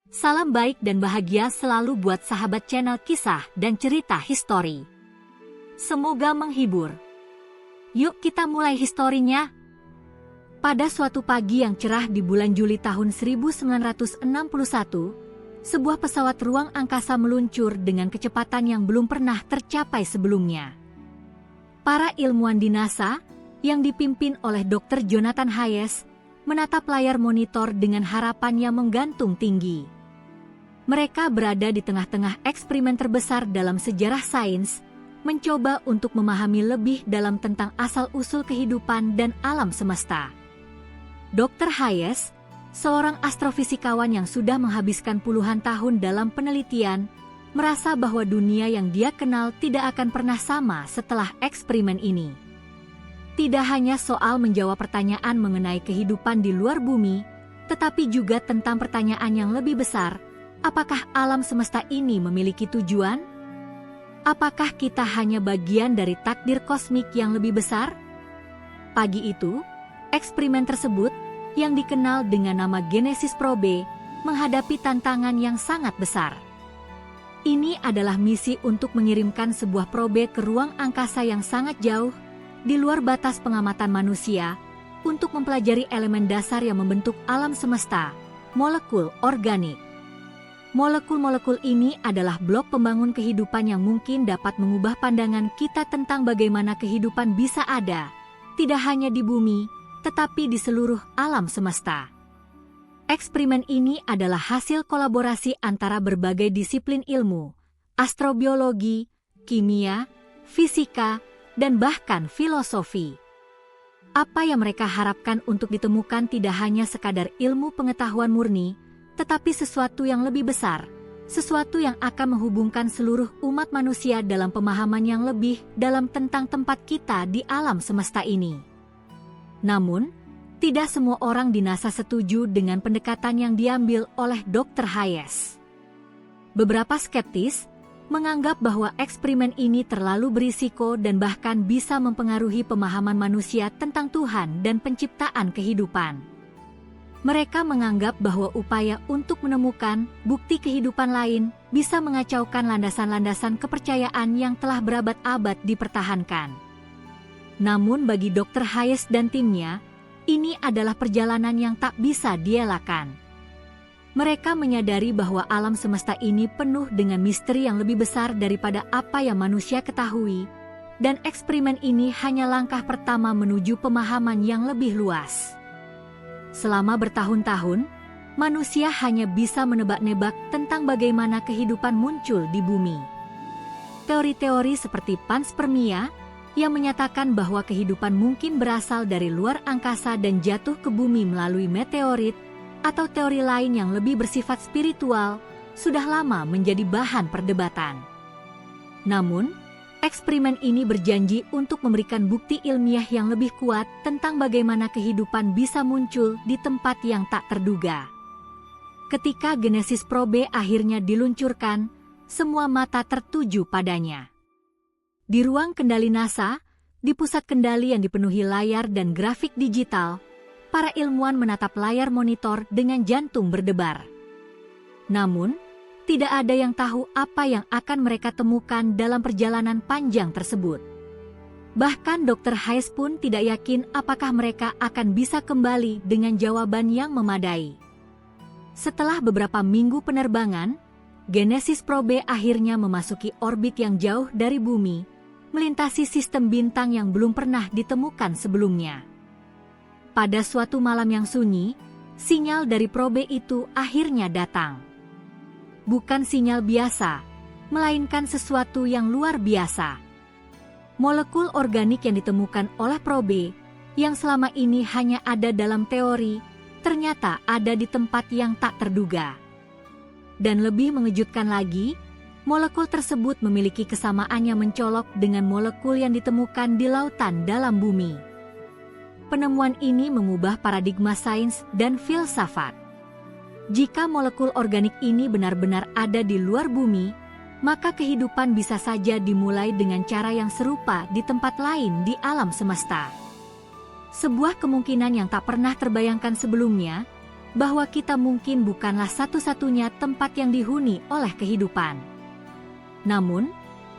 Salam baik dan bahagia selalu buat sahabat channel kisah dan cerita histori. Semoga menghibur. Yuk kita mulai historinya. Pada suatu pagi yang cerah di bulan Juli tahun 1961, sebuah pesawat ruang angkasa meluncur dengan kecepatan yang belum pernah tercapai sebelumnya. Para ilmuwan di NASA, yang dipimpin oleh Dr. Jonathan Hayes, menatap layar monitor dengan harapan yang menggantung tinggi. Mereka berada di tengah-tengah eksperimen terbesar dalam sejarah sains, mencoba untuk memahami lebih dalam tentang asal-usul kehidupan dan alam semesta. Dr. Hayes, seorang astrofisikawan yang sudah menghabiskan puluhan tahun dalam penelitian, merasa bahwa dunia yang dia kenal tidak akan pernah sama setelah eksperimen ini. Tidak hanya soal menjawab pertanyaan mengenai kehidupan di luar bumi, tetapi juga tentang pertanyaan yang lebih besar, apakah alam semesta ini memiliki tujuan? Apakah kita hanya bagian dari takdir kosmik yang lebih besar? Pagi itu, eksperimen tersebut, yang dikenal dengan nama Genesis Probe, menghadapi tantangan yang sangat besar. Ini adalah misi untuk mengirimkan sebuah probe ke ruang angkasa yang sangat jauh, di luar batas pengamatan manusia, untuk mempelajari elemen dasar yang membentuk alam semesta, molekul organik. Molekul-molekul ini adalah blok pembangun kehidupan yang mungkin dapat mengubah pandangan kita tentang bagaimana kehidupan bisa ada, tidak hanya di bumi, tetapi di seluruh alam semesta. Eksperimen ini adalah hasil kolaborasi antara berbagai disiplin ilmu, astrobiologi, kimia, fisika, dan bahkan filosofi. Apa yang mereka harapkan untuk ditemukan tidak hanya sekadar ilmu pengetahuan murni, tetapi sesuatu yang lebih besar, sesuatu yang akan menghubungkan seluruh umat manusia dalam pemahaman yang lebih dalam tentang tempat kita di alam semesta ini. Namun, tidak semua orang di NASA setuju dengan pendekatan yang diambil oleh Dr. Hayes. Beberapa skeptis menganggap bahwa eksperimen ini terlalu berisiko dan bahkan bisa mempengaruhi pemahaman manusia tentang Tuhan dan penciptaan kehidupan. Mereka menganggap bahwa upaya untuk menemukan bukti kehidupan lain bisa mengacaukan landasan-landasan kepercayaan yang telah berabad-abad dipertahankan. Namun bagi Dr. Hayes dan timnya, ini adalah perjalanan yang tak bisa dielakkan. Mereka menyadari bahwa alam semesta ini penuh dengan misteri yang lebih besar daripada apa yang manusia ketahui, dan eksperimen ini hanya langkah pertama menuju pemahaman yang lebih luas. Selama bertahun-tahun, manusia hanya bisa menebak-nebak tentang bagaimana kehidupan muncul di bumi. Teori-teori seperti panspermia, yang menyatakan bahwa kehidupan mungkin berasal dari luar angkasa dan jatuh ke bumi melalui meteorit, atau teori lain yang lebih bersifat spiritual, sudah lama menjadi bahan perdebatan. Namun, eksperimen ini berjanji untuk memberikan bukti ilmiah yang lebih kuat tentang bagaimana kehidupan bisa muncul di tempat yang tak terduga. Ketika Genesis Probe akhirnya diluncurkan, semua mata tertuju padanya. Di ruang kendali NASA, di pusat kendali yang dipenuhi layar dan grafik digital, para ilmuwan menatap layar monitor dengan jantung berdebar. Namun, tidak ada yang tahu apa yang akan mereka temukan dalam perjalanan panjang tersebut. Bahkan Dr. Hayes pun tidak yakin apakah mereka akan bisa kembali dengan jawaban yang memadai. Setelah beberapa minggu penerbangan, Genesis Probe akhirnya memasuki orbit yang jauh dari bumi, melintasi sistem bintang yang belum pernah ditemukan sebelumnya. Pada suatu malam yang sunyi, sinyal dari probe itu akhirnya datang. Bukan sinyal biasa, melainkan sesuatu yang luar biasa. Molekul organik yang ditemukan oleh probe, yang selama ini hanya ada dalam teori, ternyata ada di tempat yang tak terduga. Dan lebih mengejutkan lagi, molekul tersebut memiliki kesamaan yang mencolok dengan molekul yang ditemukan di lautan dalam bumi. Penemuan ini mengubah paradigma sains dan filsafat. Jika molekul organik ini benar-benar ada di luar bumi, maka kehidupan bisa saja dimulai dengan cara yang serupa di tempat lain di alam semesta. Sebuah kemungkinan yang tak pernah terbayangkan sebelumnya, bahwa kita mungkin bukanlah satu-satunya tempat yang dihuni oleh kehidupan. Namun,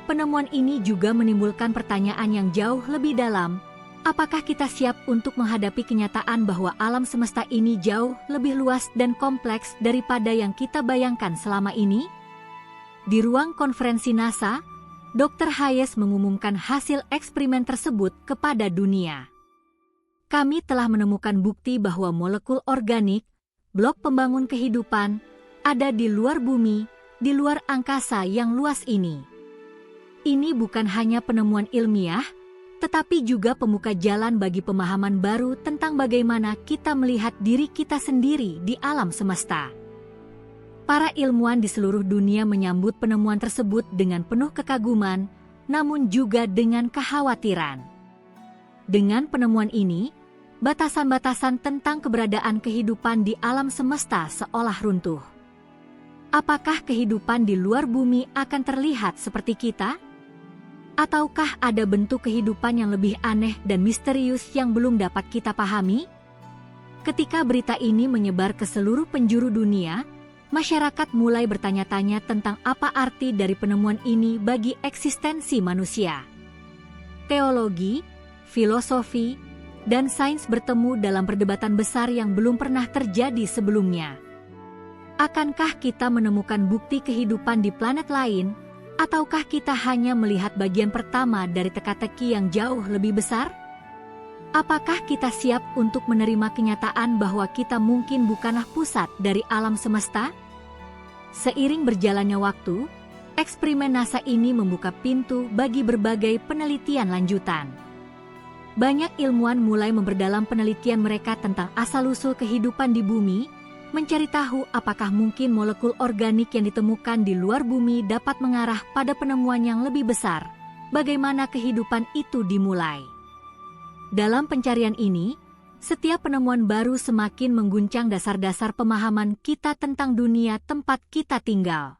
penemuan ini juga menimbulkan pertanyaan yang jauh lebih dalam. Apakah kita siap untuk menghadapi kenyataan bahwa alam semesta ini jauh lebih luas dan kompleks daripada yang kita bayangkan selama ini? Di ruang konferensi NASA, Dr. Hayes mengumumkan hasil eksperimen tersebut kepada dunia. Kami telah menemukan bukti bahwa molekul organik, blok pembangun kehidupan, ada di luar bumi, di luar angkasa yang luas ini. Ini bukan hanya penemuan ilmiah, tetapi juga pembuka jalan bagi pemahaman baru tentang bagaimana kita melihat diri kita sendiri di alam semesta. Para ilmuwan di seluruh dunia menyambut penemuan tersebut dengan penuh kekaguman, namun juga dengan kekhawatiran. Dengan penemuan ini, batasan-batasan tentang keberadaan kehidupan di alam semesta seolah runtuh. Apakah kehidupan di luar bumi akan terlihat seperti kita? Ataukah ada bentuk kehidupan yang lebih aneh dan misterius yang belum dapat kita pahami? Ketika berita ini menyebar ke seluruh penjuru dunia, masyarakat mulai bertanya-tanya tentang apa arti dari penemuan ini bagi eksistensi manusia. Teologi, filosofi, dan sains bertemu dalam perdebatan besar yang belum pernah terjadi sebelumnya. Akankah kita menemukan bukti kehidupan di planet lain? Ataukah kita hanya melihat bagian pertama dari teka-teki yang jauh lebih besar? Apakah kita siap untuk menerima kenyataan bahwa kita mungkin bukanlah pusat dari alam semesta? Seiring berjalannya waktu, eksperimen NASA ini membuka pintu bagi berbagai penelitian lanjutan. Banyak ilmuwan mulai memperdalam penelitian mereka tentang asal-usul kehidupan di bumi, mencari tahu apakah mungkin molekul organik yang ditemukan di luar bumi dapat mengarah pada penemuan yang lebih besar, bagaimana kehidupan itu dimulai. Dalam pencarian ini, setiap penemuan baru semakin mengguncang dasar-dasar pemahaman kita tentang dunia tempat kita tinggal.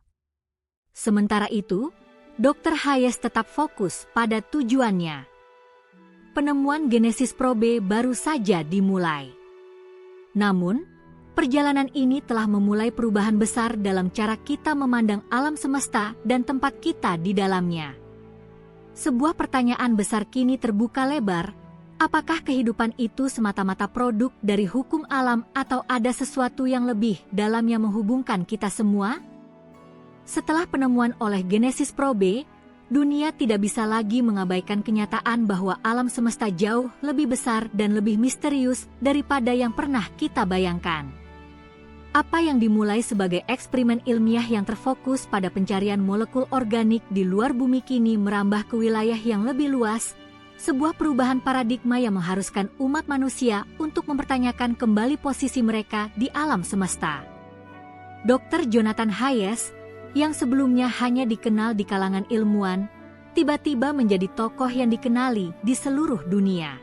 Sementara itu, Dr. Hayes tetap fokus pada tujuannya. Penemuan Genesis Probe baru saja dimulai. Namun, perjalanan ini telah memulai perubahan besar dalam cara kita memandang alam semesta dan tempat kita di dalamnya. Sebuah pertanyaan besar kini terbuka lebar, apakah kehidupan itu semata-mata produk dari hukum alam atau ada sesuatu yang lebih dalam yang menghubungkan kita semua? Setelah penemuan oleh Genesis Probe, dunia tidak bisa lagi mengabaikan kenyataan bahwa alam semesta jauh lebih besar dan lebih misterius daripada yang pernah kita bayangkan. Apa yang dimulai sebagai eksperimen ilmiah yang terfokus pada pencarian molekul organik di luar bumi kini merambah ke wilayah yang lebih luas, sebuah perubahan paradigma yang mengharuskan umat manusia untuk mempertanyakan kembali posisi mereka di alam semesta. Dr. Jonathan Hayes, yang sebelumnya hanya dikenal di kalangan ilmuwan, tiba-tiba menjadi tokoh yang dikenali di seluruh dunia.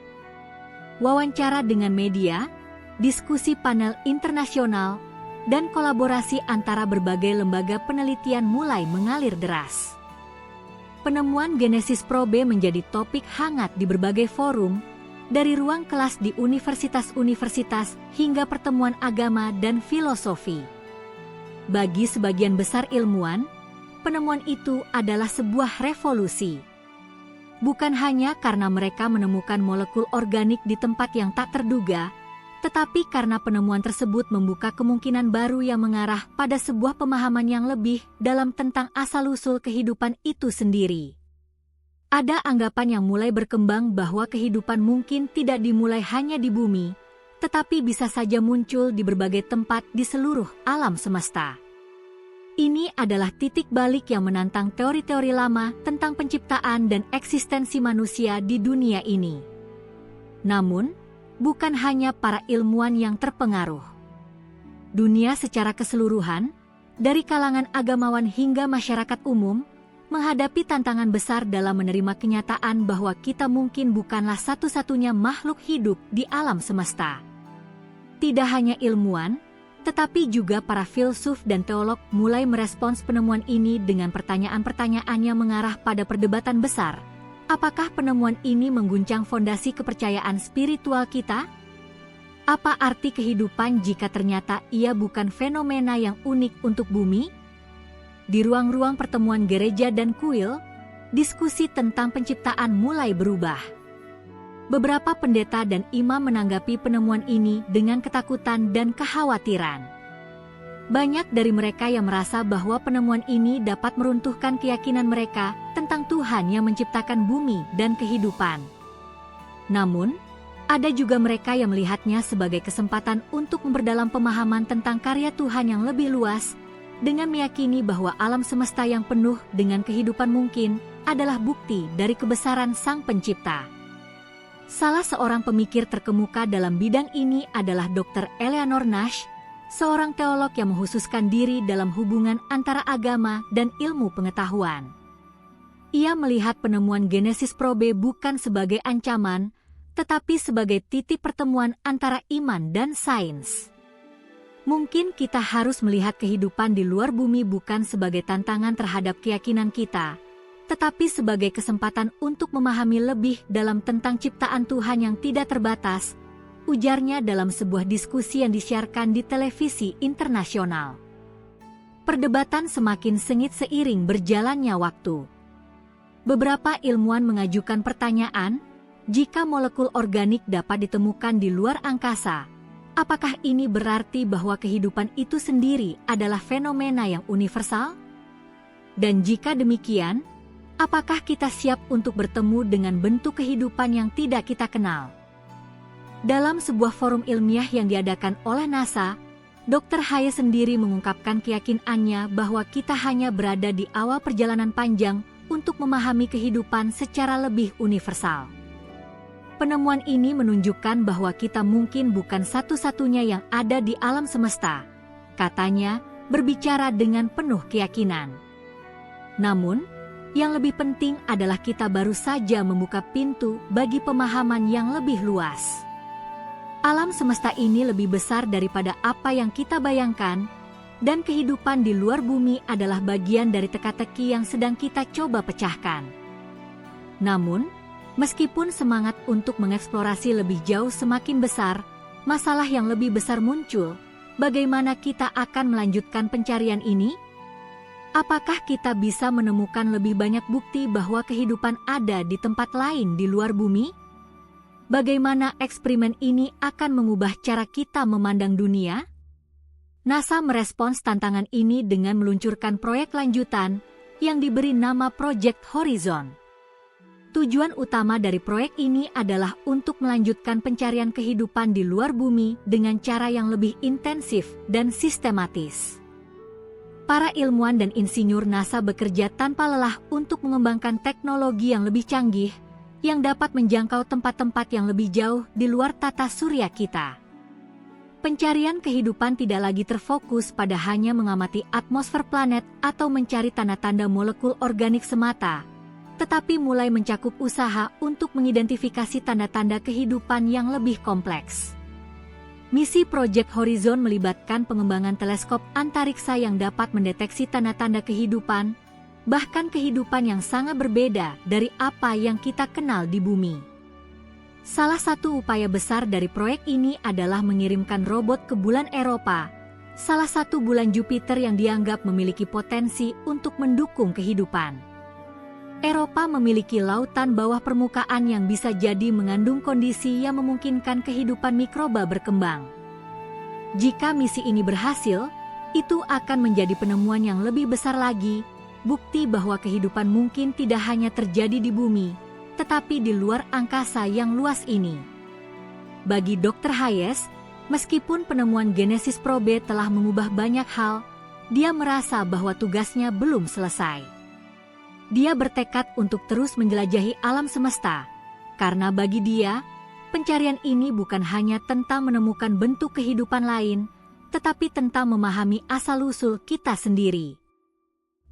Wawancara dengan media, diskusi panel internasional, dan kolaborasi antara berbagai lembaga penelitian mulai mengalir deras. Penemuan Genesis Probe menjadi topik hangat di berbagai forum, dari ruang kelas di universitas-universitas hingga pertemuan agama dan filosofi. Bagi sebagian besar ilmuwan, penemuan itu adalah sebuah revolusi. Bukan hanya karena mereka menemukan molekul organik di tempat yang tak terduga, tetapi karena penemuan tersebut membuka kemungkinan baru yang mengarah pada sebuah pemahaman yang lebih dalam tentang asal-usul kehidupan itu sendiri. Ada anggapan yang mulai berkembang bahwa kehidupan mungkin tidak dimulai hanya di bumi, tetapi bisa saja muncul di berbagai tempat di seluruh alam semesta. Ini adalah titik balik yang menantang teori-teori lama tentang penciptaan dan eksistensi manusia di dunia ini. Namun, bukan hanya para ilmuwan yang terpengaruh. Dunia secara keseluruhan, dari kalangan agamawan hingga masyarakat umum, menghadapi tantangan besar dalam menerima kenyataan bahwa kita mungkin bukanlah satu-satunya makhluk hidup di alam semesta. Tidak hanya ilmuwan, tetapi juga para filsuf dan teolog mulai merespons penemuan ini dengan pertanyaan-pertanyaan yang mengarah pada perdebatan besar. Apakah penemuan ini mengguncang fondasi kepercayaan spiritual kita? Apa arti kehidupan jika ternyata ia bukan fenomena yang unik untuk bumi? Di ruang-ruang pertemuan gereja dan kuil, diskusi tentang penciptaan mulai berubah. Beberapa pendeta dan imam menanggapi penemuan ini dengan ketakutan dan kekhawatiran. Banyak dari mereka yang merasa bahwa penemuan ini dapat meruntuhkan keyakinan mereka tentang Tuhan yang menciptakan bumi dan kehidupan. Namun, ada juga mereka yang melihatnya sebagai kesempatan untuk memperdalam pemahaman tentang karya Tuhan yang lebih luas, dengan meyakini bahwa alam semesta yang penuh dengan kehidupan mungkin adalah bukti dari kebesaran Sang Pencipta. Salah seorang pemikir terkemuka dalam bidang ini adalah Dr. Eleanor Nash, seorang teolog yang menghususkan diri dalam hubungan antara agama dan ilmu pengetahuan. Ia melihat penemuan Genesis Probe bukan sebagai ancaman, tetapi sebagai titik pertemuan antara iman dan sains. Mungkin kita harus melihat kehidupan di luar bumi bukan sebagai tantangan terhadap keyakinan kita, tetapi sebagai kesempatan untuk memahami lebih dalam tentang ciptaan Tuhan yang tidak terbatas, ujarnya dalam sebuah diskusi yang disiarkan di televisi internasional. Perdebatan semakin sengit seiring berjalannya waktu. Beberapa ilmuwan mengajukan pertanyaan, jika molekul organik dapat ditemukan di luar angkasa, apakah ini berarti bahwa kehidupan itu sendiri adalah fenomena yang universal? Dan jika demikian, apakah kita siap untuk bertemu dengan bentuk kehidupan yang tidak kita kenal? Dalam sebuah forum ilmiah yang diadakan oleh NASA, Dr. Hayes sendiri mengungkapkan keyakinannya bahwa kita hanya berada di awal perjalanan panjang untuk memahami kehidupan secara lebih universal. Penemuan ini menunjukkan bahwa kita mungkin bukan satu-satunya yang ada di alam semesta, katanya, berbicara dengan penuh keyakinan. Namun, yang lebih penting adalah kita baru saja membuka pintu bagi pemahaman yang lebih luas. Alam semesta ini lebih besar daripada apa yang kita bayangkan, dan kehidupan di luar bumi adalah bagian dari teka-teki yang sedang kita coba pecahkan. Namun, meskipun semangat untuk mengeksplorasi lebih jauh semakin besar, masalah yang lebih besar muncul. Bagaimana kita akan melanjutkan pencarian ini? Apakah kita bisa menemukan lebih banyak bukti bahwa kehidupan ada di tempat lain di luar bumi? Bagaimana eksperimen ini akan mengubah cara kita memandang dunia? NASA merespons tantangan ini dengan meluncurkan proyek lanjutan yang diberi nama Project Horizon. Tujuan utama dari proyek ini adalah untuk melanjutkan pencarian kehidupan di luar bumi dengan cara yang lebih intensif dan sistematis. Para ilmuwan dan insinyur NASA bekerja tanpa lelah untuk mengembangkan teknologi yang lebih canggih, yang dapat menjangkau tempat-tempat yang lebih jauh di luar tata surya kita. Pencarian kehidupan tidak lagi terfokus pada hanya mengamati atmosfer planet atau mencari tanda-tanda molekul organik semata, tetapi mulai mencakup usaha untuk mengidentifikasi tanda-tanda kehidupan yang lebih kompleks. Misi Project Horizon melibatkan pengembangan teleskop antariksa yang dapat mendeteksi tanda-tanda kehidupan, bahkan kehidupan yang sangat berbeda dari apa yang kita kenal di bumi. Salah satu upaya besar dari proyek ini adalah mengirimkan robot ke bulan Eropa, salah satu bulan Jupiter yang dianggap memiliki potensi untuk mendukung kehidupan. Eropa memiliki lautan bawah permukaan yang bisa jadi mengandung kondisi yang memungkinkan kehidupan mikroba berkembang. Jika misi ini berhasil, itu akan menjadi penemuan yang lebih besar lagi, bukti bahwa kehidupan mungkin tidak hanya terjadi di bumi, tetapi di luar angkasa yang luas ini. Bagi Dr. Hayes, meskipun penemuan Genesis Probe telah mengubah banyak hal, dia merasa bahwa tugasnya belum selesai. Dia bertekad untuk terus menjelajahi alam semesta, karena bagi dia, pencarian ini bukan hanya tentang menemukan bentuk kehidupan lain, tetapi tentang memahami asal-usul kita sendiri.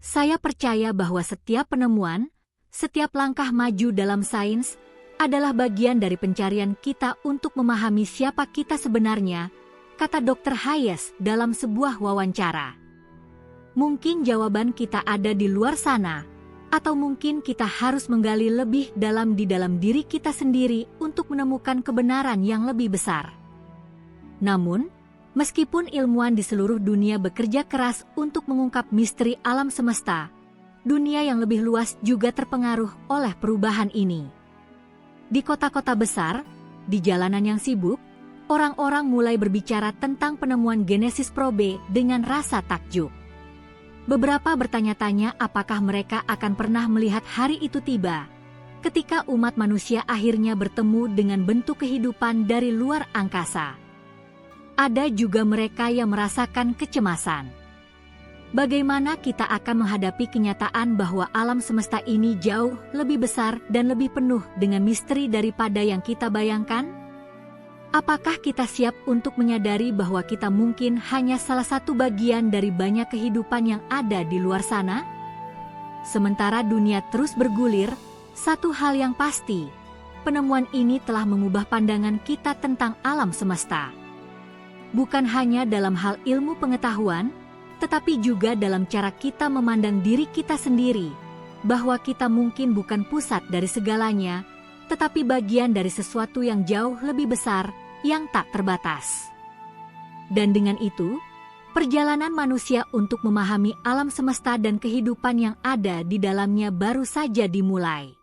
Saya percaya bahwa setiap penemuan, setiap langkah maju dalam sains, adalah bagian dari pencarian kita untuk memahami siapa kita sebenarnya, kata Dr. Hayes dalam sebuah wawancara. Mungkin jawaban kita ada di luar sana, atau mungkin kita harus menggali lebih dalam di dalam diri kita sendiri untuk menemukan kebenaran yang lebih besar. Namun, meskipun ilmuwan di seluruh dunia bekerja keras untuk mengungkap misteri alam semesta, dunia yang lebih luas juga terpengaruh oleh perubahan ini. Di kota-kota besar, di jalanan yang sibuk, orang-orang mulai berbicara tentang penemuan Genesis Probe dengan rasa takjub. Beberapa bertanya-tanya apakah mereka akan pernah melihat hari itu tiba, ketika umat manusia akhirnya bertemu dengan bentuk kehidupan dari luar angkasa. Ada juga mereka yang merasakan kecemasan. Bagaimana kita akan menghadapi kenyataan bahwa alam semesta ini jauh lebih besar dan lebih penuh dengan misteri daripada yang kita bayangkan? Apakah kita siap untuk menyadari bahwa kita mungkin hanya salah satu bagian dari banyak kehidupan yang ada di luar sana? Sementara dunia terus bergulir, satu hal yang pasti, penemuan ini telah mengubah pandangan kita tentang alam semesta. Bukan hanya dalam hal ilmu pengetahuan, tetapi juga dalam cara kita memandang diri kita sendiri, bahwa kita mungkin bukan pusat dari segalanya, tetapi bagian dari sesuatu yang jauh lebih besar, yang tak terbatas. Dan dengan itu, perjalanan manusia untuk memahami alam semesta dan kehidupan yang ada di dalamnya baru saja dimulai.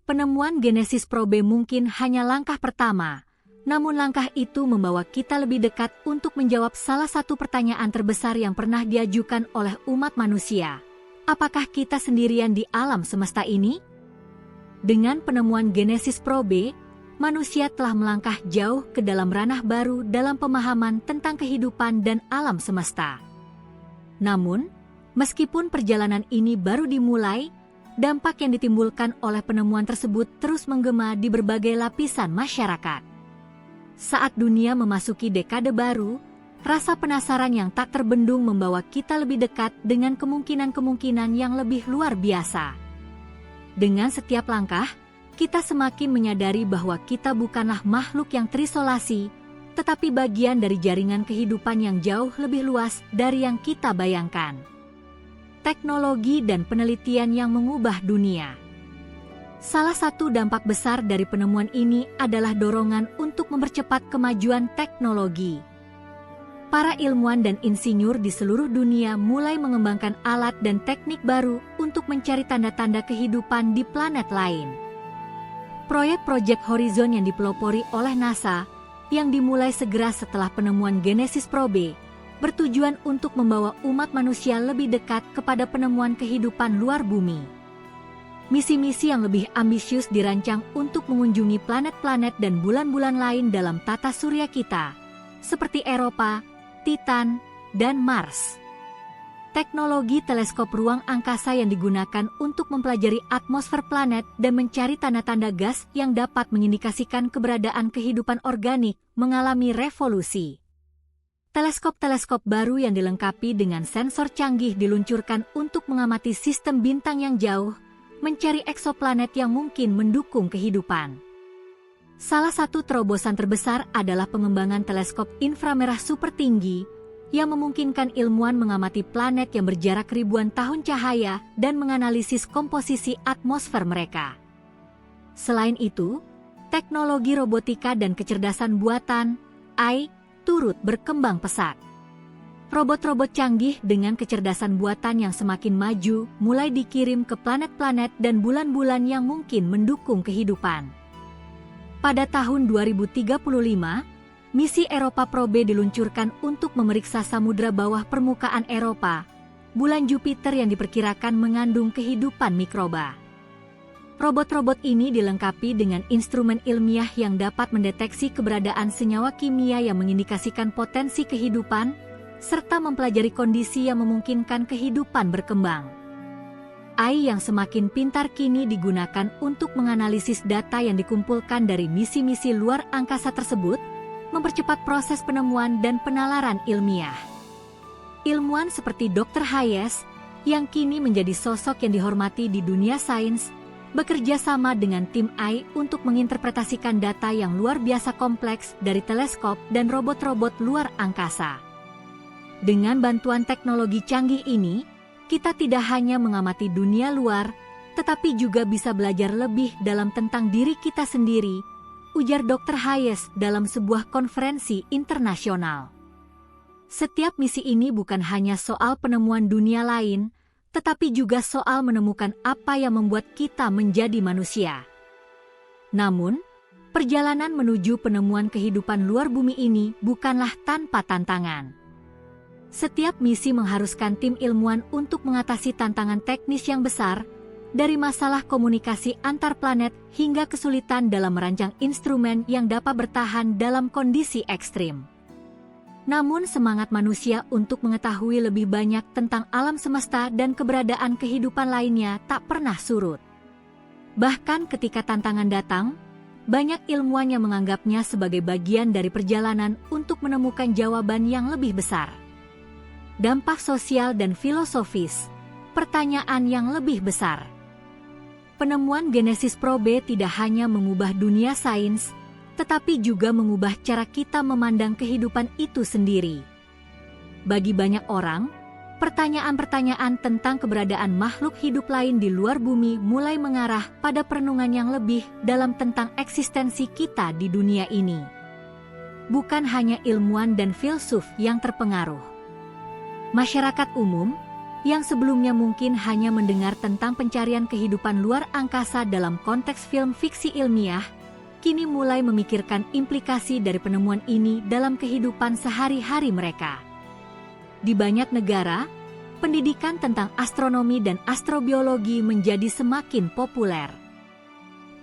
Penemuan Genesis Probe mungkin hanya langkah pertama, namun langkah itu membawa kita lebih dekat untuk menjawab salah satu pertanyaan terbesar yang pernah diajukan oleh umat manusia. Apakah kita sendirian di alam semesta ini? Dengan penemuan Genesis Probe, manusia telah melangkah jauh ke dalam ranah baru dalam pemahaman tentang kehidupan dan alam semesta. Namun, meskipun perjalanan ini baru dimulai, dampak yang ditimbulkan oleh penemuan tersebut terus menggema di berbagai lapisan masyarakat. Saat dunia memasuki dekade baru, rasa penasaran yang tak terbendung membawa kita lebih dekat dengan kemungkinan-kemungkinan yang lebih luar biasa. Dengan setiap langkah, kita semakin menyadari bahwa kita bukanlah makhluk yang terisolasi, tetapi bagian dari jaringan kehidupan yang jauh lebih luas dari yang kita bayangkan. Teknologi dan penelitian yang mengubah dunia. Salah satu dampak besar dari penemuan ini adalah dorongan untuk mempercepat kemajuan teknologi. Para ilmuwan dan insinyur di seluruh dunia mulai mengembangkan alat dan teknik baru untuk mencari tanda-tanda kehidupan di planet lain. Proyek-proyek Horizon yang dipelopori oleh NASA, yang dimulai segera setelah penemuan Genesis Probe, bertujuan untuk membawa umat manusia lebih dekat kepada penemuan kehidupan luar bumi. Misi-misi yang lebih ambisius dirancang untuk mengunjungi planet-planet dan bulan-bulan lain dalam tata surya kita, seperti Eropa, Titan, dan Mars. Teknologi teleskop ruang angkasa yang digunakan untuk mempelajari atmosfer planet dan mencari tanda-tanda gas yang dapat mengindikasikan keberadaan kehidupan organik mengalami revolusi. Teleskop-teleskop baru yang dilengkapi dengan sensor canggih diluncurkan untuk mengamati sistem bintang yang jauh, mencari eksoplanet yang mungkin mendukung kehidupan. Salah satu terobosan terbesar adalah pengembangan teleskop inframerah super tinggi, yang memungkinkan ilmuwan mengamati planet yang berjarak ribuan tahun cahaya dan menganalisis komposisi atmosfer mereka. Selain itu, teknologi robotika dan kecerdasan buatan AI turut berkembang pesat. Robot-robot canggih dengan kecerdasan buatan yang semakin maju mulai dikirim ke planet-planet dan bulan-bulan yang mungkin mendukung kehidupan. Pada tahun 2035, misi Eropa Probe diluncurkan untuk memeriksa samudra bawah permukaan Eropa, bulan Jupiter yang diperkirakan mengandung kehidupan mikroba. Robot-robot ini dilengkapi dengan instrumen ilmiah yang dapat mendeteksi keberadaan senyawa kimia yang mengindikasikan potensi kehidupan, serta mempelajari kondisi yang memungkinkan kehidupan berkembang. AI yang semakin pintar kini digunakan untuk menganalisis data yang dikumpulkan dari misi-misi luar angkasa tersebut, mempercepat proses penemuan dan penalaran ilmiah. Ilmuwan seperti Dr. Hayes, yang kini menjadi sosok yang dihormati di dunia sains, bekerja sama dengan tim AI untuk menginterpretasikan data yang luar biasa kompleks dari teleskop dan robot-robot luar angkasa. Dengan bantuan teknologi canggih ini, kita tidak hanya mengamati dunia luar, tetapi juga bisa belajar lebih dalam tentang diri kita sendiri, ujar Dr. Hayes dalam sebuah konferensi internasional. Setiap misi ini bukan hanya soal penemuan dunia lain, tetapi juga soal menemukan apa yang membuat kita menjadi manusia. Namun, perjalanan menuju penemuan kehidupan luar bumi ini bukanlah tanpa tantangan. Setiap misi mengharuskan tim ilmuwan untuk mengatasi tantangan teknis yang besar, dari masalah komunikasi antar planet hingga kesulitan dalam merancang instrumen yang dapat bertahan dalam kondisi ekstrim. Namun semangat manusia untuk mengetahui lebih banyak tentang alam semesta dan keberadaan kehidupan lainnya tak pernah surut. Bahkan ketika tantangan datang, banyak ilmuwan yang menganggapnya sebagai bagian dari perjalanan untuk menemukan jawaban yang lebih besar. Dampak sosial dan filosofis, pertanyaan yang lebih besar. Penemuan Genesis Probe tidak hanya mengubah dunia sains, tetapi juga mengubah cara kita memandang kehidupan itu sendiri. Bagi banyak orang, pertanyaan-pertanyaan tentang keberadaan makhluk hidup lain di luar bumi mulai mengarah pada perenungan yang lebih dalam tentang eksistensi kita di dunia ini. Bukan hanya ilmuwan dan filsuf yang terpengaruh. Masyarakat umum, yang sebelumnya mungkin hanya mendengar tentang pencarian kehidupan luar angkasa dalam konteks film fiksi ilmiah, kini mulai memikirkan implikasi dari penemuan ini dalam kehidupan sehari-hari mereka. Di banyak negara, pendidikan tentang astronomi dan astrobiologi menjadi semakin populer.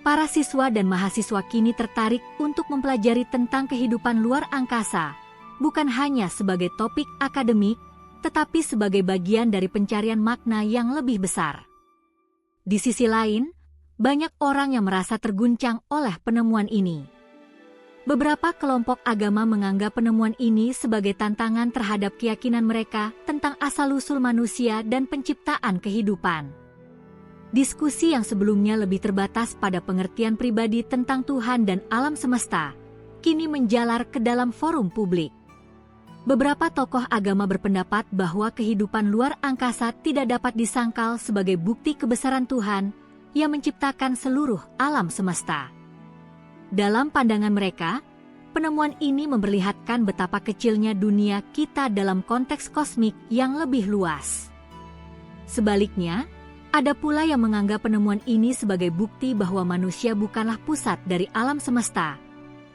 Para siswa dan mahasiswa kini tertarik untuk mempelajari tentang kehidupan luar angkasa, bukan hanya sebagai topik akademik, tetapi sebagai bagian dari pencarian makna yang lebih besar. Di sisi lain, banyak orang yang merasa terguncang oleh penemuan ini. Beberapa kelompok agama menganggap penemuan ini sebagai tantangan terhadap keyakinan mereka tentang asal-usul manusia dan penciptaan kehidupan. Diskusi yang sebelumnya lebih terbatas pada pengertian pribadi tentang Tuhan dan alam semesta, kini menjalar ke dalam forum publik. Beberapa tokoh agama berpendapat bahwa kehidupan luar angkasa tidak dapat disangkal sebagai bukti kebesaran Tuhan yang menciptakan seluruh alam semesta. Dalam pandangan mereka, penemuan ini memperlihatkan betapa kecilnya dunia kita dalam konteks kosmik yang lebih luas. Sebaliknya, ada pula yang menganggap penemuan ini sebagai bukti bahwa manusia bukanlah pusat dari alam semesta,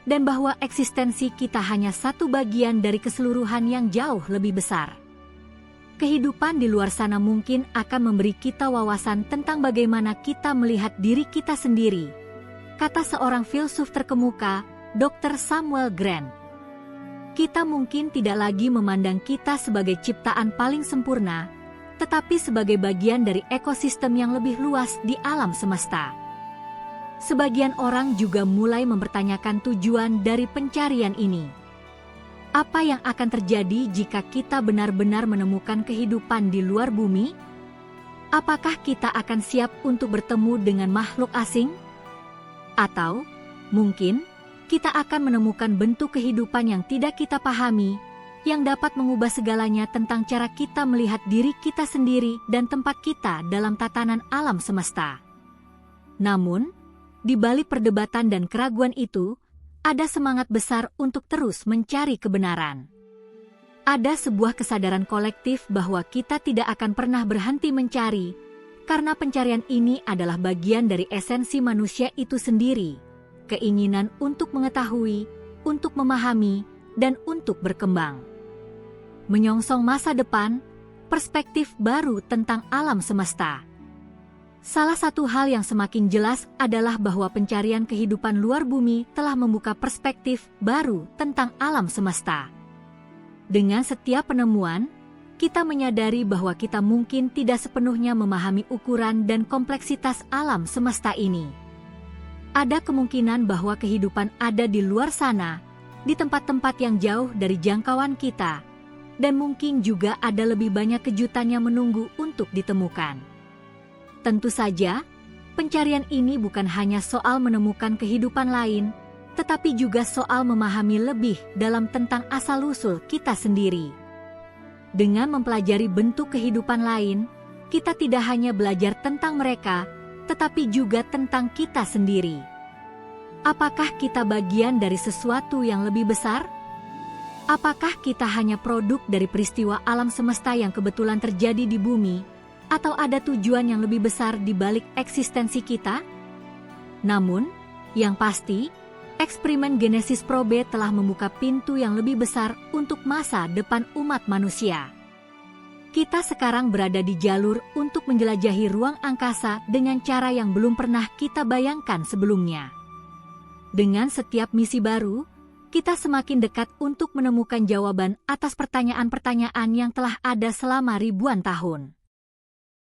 dan bahwa eksistensi kita hanya satu bagian dari keseluruhan yang jauh lebih besar. Kehidupan di luar sana mungkin akan memberi kita wawasan tentang bagaimana kita melihat diri kita sendiri, kata seorang filsuf terkemuka, Dr. Samuel Grant. Kita mungkin tidak lagi memandang kita sebagai ciptaan paling sempurna, tetapi sebagai bagian dari ekosistem yang lebih luas di alam semesta. Sebagian orang juga mulai mempertanyakan tujuan dari pencarian ini. Apa yang akan terjadi jika kita benar-benar menemukan kehidupan di luar bumi? Apakah kita akan siap untuk bertemu dengan makhluk asing? Atau, mungkin, kita akan menemukan bentuk kehidupan yang tidak kita pahami, yang dapat mengubah segalanya tentang cara kita melihat diri kita sendiri dan tempat kita dalam tatanan alam semesta. Namun, di balik perdebatan dan keraguan itu, ada semangat besar untuk terus mencari kebenaran. Ada sebuah kesadaran kolektif bahwa kita tidak akan pernah berhenti mencari, karena pencarian ini adalah bagian dari esensi manusia itu sendiri, keinginan untuk mengetahui, untuk memahami, dan untuk berkembang. Menyongsong masa depan, perspektif baru tentang alam semesta. Salah satu hal yang semakin jelas adalah bahwa pencarian kehidupan luar bumi telah membuka perspektif baru tentang alam semesta. Dengan setiap penemuan, kita menyadari bahwa kita mungkin tidak sepenuhnya memahami ukuran dan kompleksitas alam semesta ini. Ada kemungkinan bahwa kehidupan ada di luar sana, di tempat-tempat yang jauh dari jangkauan kita, dan mungkin juga ada lebih banyak kejutan yang menunggu untuk ditemukan. Tentu saja, pencarian ini bukan hanya soal menemukan kehidupan lain, tetapi juga soal memahami lebih dalam tentang asal-usul kita sendiri. Dengan mempelajari bentuk kehidupan lain, kita tidak hanya belajar tentang mereka, tetapi juga tentang kita sendiri. Apakah kita bagian dari sesuatu yang lebih besar? Apakah kita hanya produk dari peristiwa alam semesta yang kebetulan terjadi di bumi, atau ada tujuan yang lebih besar di balik eksistensi kita? Namun, yang pasti, eksperimen Genesis Probe telah membuka pintu yang lebih besar untuk masa depan umat manusia. Kita sekarang berada di jalur untuk menjelajahi ruang angkasa dengan cara yang belum pernah kita bayangkan sebelumnya. Dengan setiap misi baru, kita semakin dekat untuk menemukan jawaban atas pertanyaan-pertanyaan yang telah ada selama ribuan tahun.